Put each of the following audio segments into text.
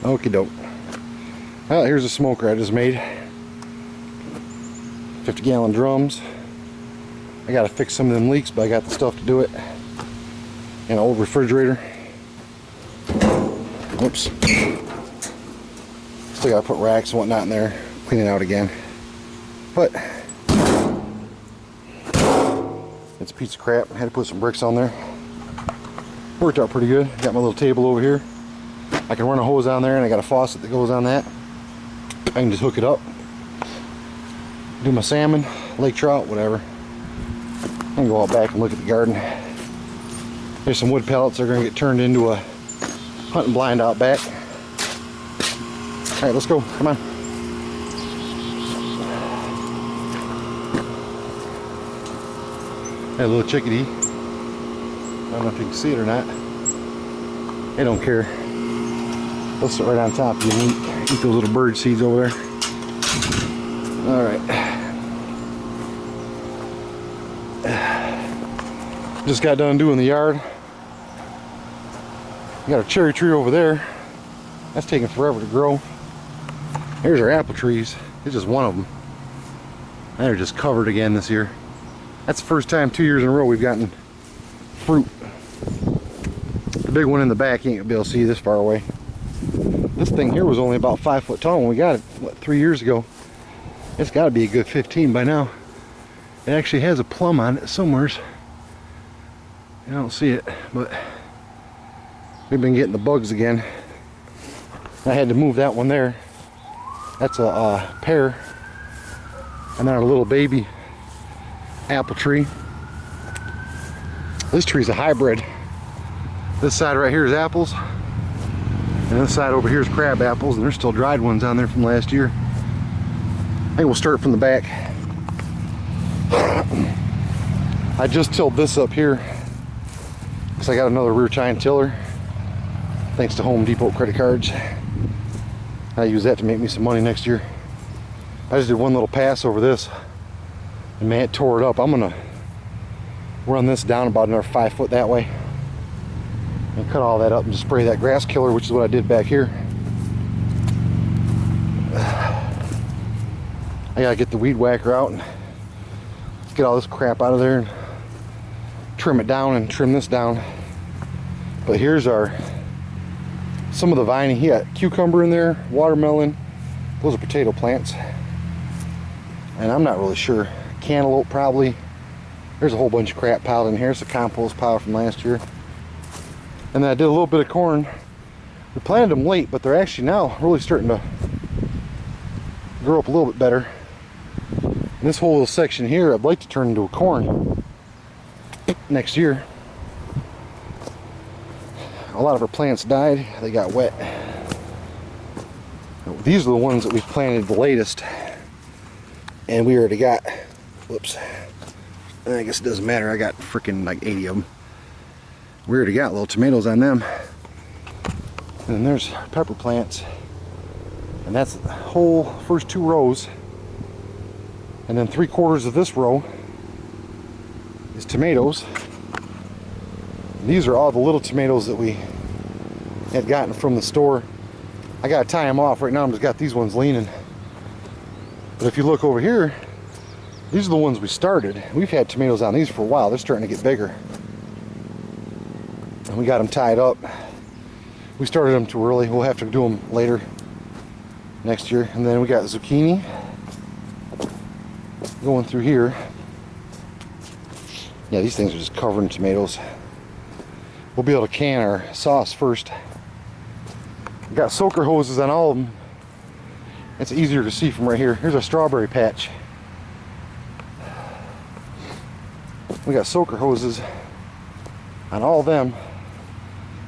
Okie doke. Well, here's a smoker I just made. 50-gallon drums. I gotta fix some of them leaks, but I got the stuff to do it. And an old refrigerator. Oops. Still gotta put racks and whatnot in there. Clean it out again. But it's a piece of crap. I had to put some bricks on there. Worked out pretty good. Got my little table over here. I can run a hose on there, and I got a faucet that goes on that. I can just hook it up. Do my salmon, lake trout, whatever. I can go out back and look at the garden. There's some wood pellets that are going to get turned into a hunting blind out back. Alright, let's go. Come on. Hey, a little chickadee. I don't know if you can see it or not. They don't care. They'll sit right on top of you and eat those little bird seeds over there. Alright. Just got done doing the yard. We got a cherry tree over there. That's taking forever to grow. Here's our apple trees. It's just one of them. And they're just covered again this year. That's the first time 2 years in a row we've gotten fruit. The big one in the back, you ain't gonna be able to see this far away. This thing here was only about 5 foot tall when we got it, what, 3 years ago. It's got to be a good 15 by now. It actually has a plum on it somewhere. I don't see it, but we've been getting the bugs again. I had to move that one there. That's a pear. And then our little baby apple tree. This tree's a hybrid. This side right here is apples. And this side over here is crab apples, and there's still dried ones on there from last year. I think we'll start from the back. I just tilled this up here because I got another rear tine tiller thanks to Home Depot credit cards. I use that to make me some money next year. I just did one little pass over this and man, it tore it up. I'm gonna run this down about another 5 foot that way and cut all that up and just spray that grass killer, which is what I did back here. I gotta get the weed whacker out and get all this crap out of there and trim it down and trim this down. But here's some of the viney. He got cucumber in there, watermelon. Those are potato plants. And I'm not really sure. Cantaloupe probably. There's a whole bunch of crap piled in here. It's a compost pile from last year. And then I did a little bit of corn. We planted them late, but they're actually now really starting to grow up a little bit better. And this whole little section here, I'd like to turn into a corn next year. A lot of our plants died. They got wet. These are the ones that we've planted the latest. And we already got, whoops. I guess it doesn't matter. I got freaking like 80 of them. We already got little tomatoes on them. And then there's pepper plants. And that's the whole first 2 rows. And then 3/4 of this row is tomatoes. And these are all the little tomatoes that we had gotten from the store. I gotta tie them off. Right now I've just got these ones leaning. But if you look over here, these are the ones we started. We've had tomatoes on these for a while. They're starting to get bigger. And we got them tied up. We started them too early. We'll have to do them later next year. And then we got zucchini going through here. Yeah, these things are just covered in tomatoes. We'll be able to can our sauce first. We got soaker hoses on all of them. It's easier to see from right here. Here's our strawberry patch. We got soaker hoses on all of them,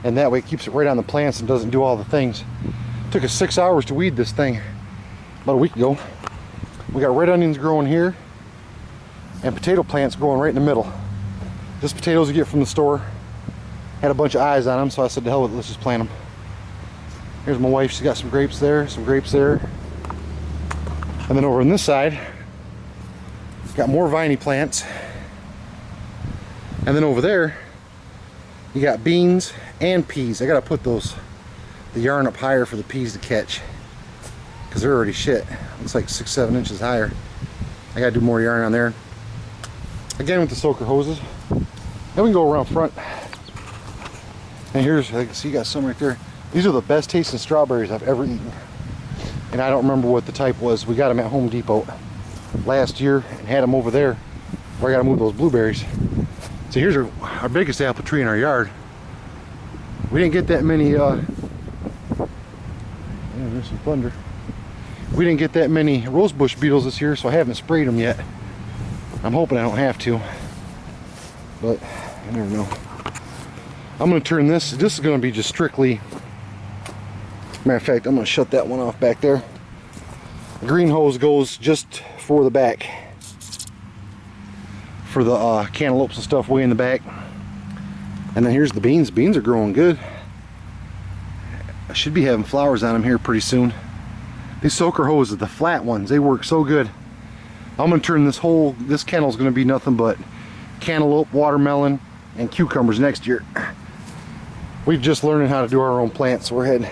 and that way it keeps it right on the plants and doesn't do all the things. It took us 6 hours to weed this thing about a week ago. We got red onions growing here and potato plants growing right in the middle. Just potatoes you get from the store. Had a bunch of eyes on them, so I said to hell with it, let's just plant them. Here's my wife. She's got some grapes there, some grapes there. And then over on this side, got more viney plants. And then over there, you got beans and peas. I gotta put those the yarn up higher for the peas to catch, because they're already shit. Looks like 6-7 inches higher. I gotta do more yarn on there. Again with the soaker hoses. Then we can go around front. And here's, I can see you got some right there. These are the best tasting strawberries I've ever eaten. And I don't remember what the type was. We got them at Home Depot last year and had them over there where I gotta move those blueberries. So here's our biggest apple tree in our yard. We didn't get that many, there's some thunder. We didn't get that many rosebush beetles this year, so I haven't sprayed them yet. I'm hoping I don't have to, but I never know. I'm gonna turn this is gonna be just strictly, matter of fact, I'm gonna shut that one off back there. The green hose goes just for the back, for the cantaloupes and stuff way in the back. And then here's the beans. Beans are growing good. I should be having flowers on them here pretty soon. These soaker hoses, the flat ones, they work so good. I'm gonna turn this kennel's gonna be nothing but cantaloupe, watermelon, and cucumbers next year. We're just learning how to do our own plants, so we're had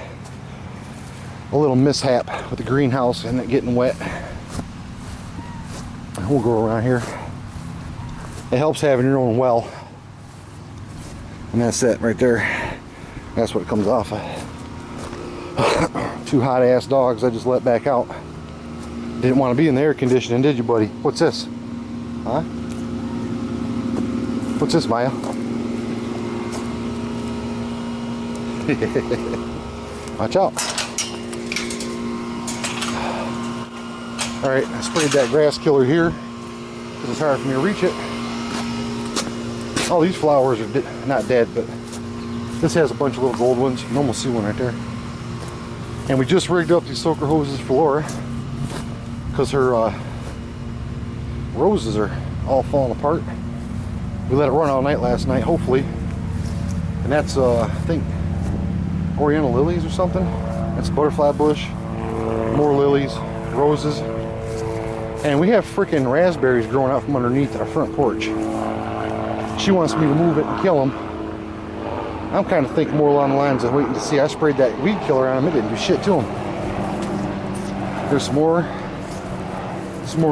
a little mishap with the greenhouse and it getting wet. We'll go around here. It helps having your own well. And that's it right there. That's what it comes off of. Two hot ass dogs I just let back out. Didn't want to be in the air conditioning, did you, buddy? What's this? Huh? What's this, Maya? Watch out. Alright, I sprayed that grass killer here because it's hard for me to reach it. All these flowers are not dead, but this has a bunch of little gold ones. You can almost see one right there. And we just rigged up these soaker hoses for Laura because her roses are all falling apart. We let it run all night last night, hopefully. And that's, I think, Oriental lilies or something. That's butterfly bush, more lilies, roses. And we have freaking raspberries growing out from underneath our front porch. She wants me to move it and kill them. I'm kind of thinking more along the lines of waiting to see. I sprayed that weed killer on them. It didn't do shit to them. There's some more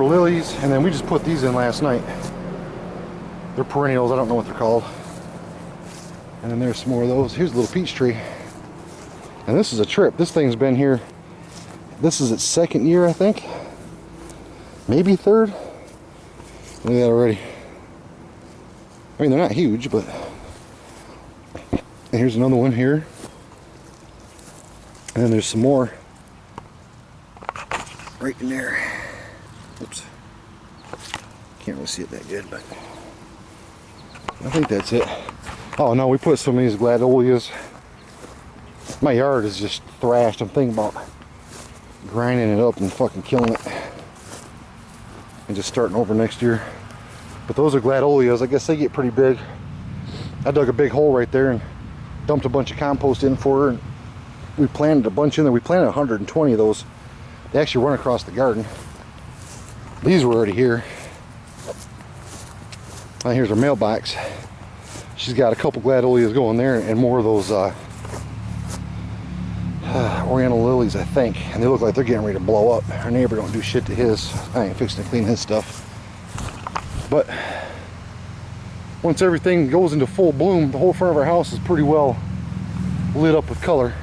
lilies, and then we just put these in last night. They're perennials. I don't know what they're called. And then there's some more of those. Here's a little peach tree. And this is a trip. This thing's been here. This is its second year, I think. Maybe third. Look at that already. I mean, they're not huge, but... And here's another one here. And then there's some more right in there. Oops. Can't really see it that good, but I think that's it. Oh no, we put some of these gladolias. My yard is just thrashed. I'm thinking about grinding it up and fucking killing it and just starting over next year. But those are gladolias. I guess they get pretty big. I dug a big hole right there and dumped a bunch of compost in for her, and we planted a bunch in there. We planted 120 of those. They actually run across the garden. These were already here. Now here's her mailbox. She's got a couple gladolias going there and more of those Oriental lilies, I think. And they look like they're getting ready to blow up. Our neighbor don't do shit to his. I ain't fixing to clean his stuff. But once everything goes into full bloom, the whole front of our house is pretty well lit up with color.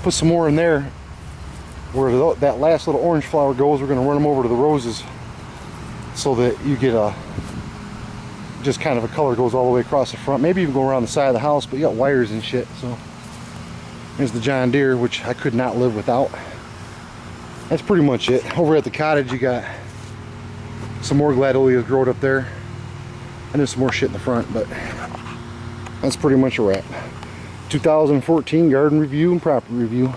Put some more in there where that last little orange flower goes. We're going to run them over to the roses so that you get a just kind of a color goes all the way across the front. Maybe even go around the side of the house, but you got wires and shit. So there's the John Deere, which I could not live without. That's pretty much it. Over at the cottage, you got some more gladolias growing up there. And there's some more shit in the front, but that's pretty much a wrap. 2014 garden review and property review.